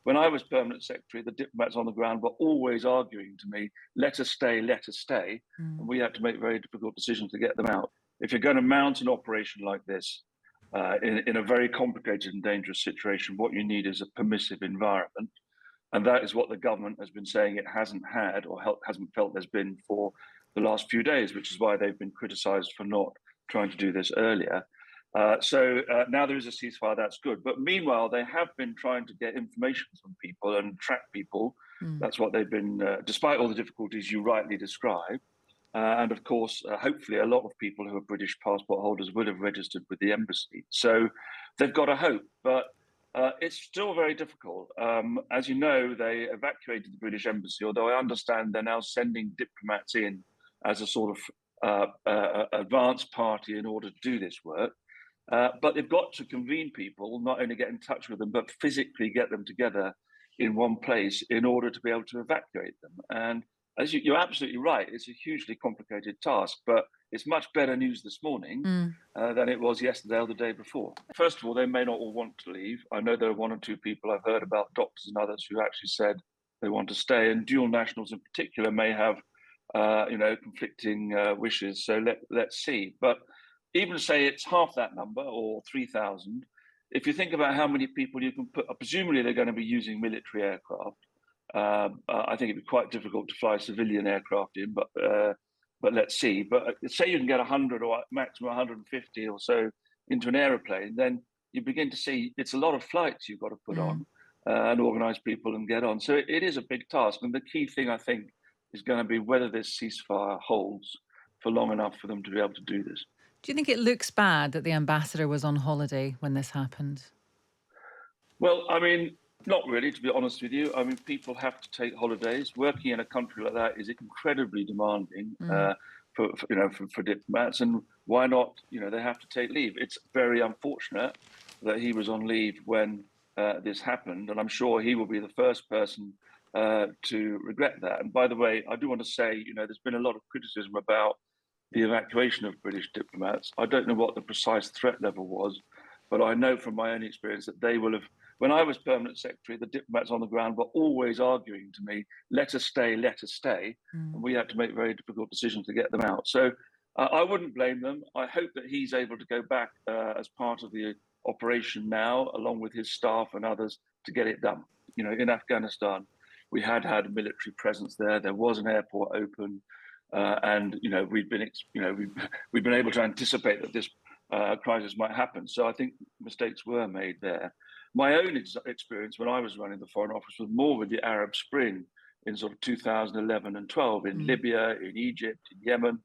when I was permanent secretary, the diplomats on the ground were always arguing to me, let us stay, let us stay. And we had to make very difficult decisions to get them out. If you're going to mount an operation like this in a very complicated and dangerous situation, what you need is a permissive environment. And that is what the government has been saying it hasn't had or hasn't felt there's been for the last few days, which is why they've been criticised for not trying to do this earlier. So now there is a ceasefire, that's good. But meanwhile, they have been trying to get information from people and track people. That's what they've been, despite all the difficulties you rightly describe. And of course, hopefully, a lot of people who are British passport holders would have registered with the embassy. So they've got a hope. But it's still very difficult. As you know, they evacuated the British embassy, although I understand they're now sending diplomats in as a sort of advance party in order to do this work. But they've got to convene people, not only get in touch with them, but physically get them together in one place in order to be able to evacuate them. And as you're absolutely right, it's a hugely complicated task, but it's much better news this morning than it was yesterday or the day before. First of all, they may not all want to leave. I know there are one or two people I've heard about, doctors and others, who actually said they want to stay, and dual nationals in particular may have conflicting wishes. So let's see. But even say it's half that number or 3,000, if you think about how many people you can put, presumably they're going to be using military aircraft. I think it'd be quite difficult to fly civilian aircraft in, but let's see. But say you can get 100 or maximum 150 or so into an aeroplane, then you begin to see it's a lot of flights you've got to put on and organise people and get on. So it is a big task. And the key thing, I think, is going to be whether this ceasefire holds for long enough for them to be able to do this. Do you think it looks bad that the ambassador was on holiday when this happened? Well, I mean, not really, to be honest with you. I mean, people have to take holidays. Working in a country like that is incredibly demanding for diplomats. And why not? They have to take leave. It's very unfortunate that he was on leave when this happened, and I'm sure he will be the first person to regret that. And by the way, I do want to say, there's been a lot of criticism about the evacuation of British diplomats. I don't know what the precise threat level was, but I know from my own experience that they will have. When I was permanent secretary, the diplomats on the ground were always arguing to me, let us stay, let us stay. And we had to make very difficult decisions to get them out. So I wouldn't blame them. I hope that he's able to go back as part of the operation now, along with his staff and others, to get it done. In Afghanistan, we had a military presence there. There was an airport open. And we've been able to anticipate that this crisis might happen. So I think mistakes were made there. My own experience when I was running the Foreign Office was more with the Arab Spring in sort of 2011 and 12 in Libya, in Egypt, in Yemen,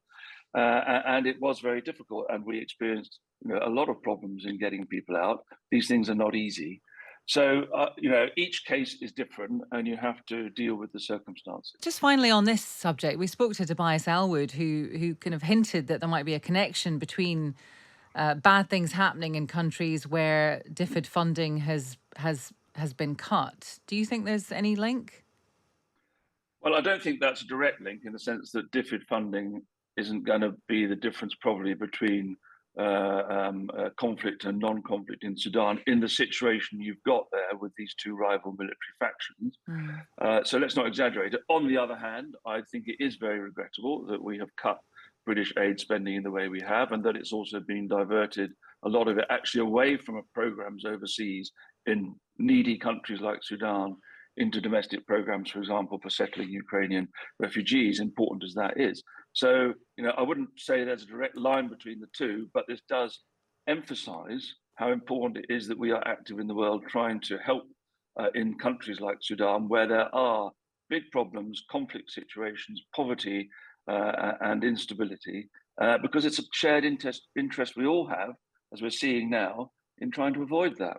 and it was very difficult. And we experienced a lot of problems in getting people out. These things are not easy. So, each case is different and you have to deal with the circumstances. Just finally on this subject, we spoke to Tobias Elwood, who kind of hinted that there might be a connection between bad things happening in countries where DFID funding has been cut. Do you think there's any link? Well, I don't think that's a direct link in the sense that DFID funding isn't going to be the difference probably between conflict and non-conflict in Sudan in the situation you've got there with these two rival military factions. So let's not exaggerate it. On the other hand, I think it is very regrettable that we have cut British aid spending in the way we have, and that it's also been diverted, a lot of it actually away from programs overseas in needy countries like Sudan into domestic programs, for example, for settling Ukrainian refugees, important as that is. So, I wouldn't say there's a direct line between the two, but this does emphasize how important it is that we are active in the world trying to help in countries like Sudan, where there are big problems, conflict situations, poverty, and instability, because it's a shared interest we all have, as we're seeing now, in trying to avoid that.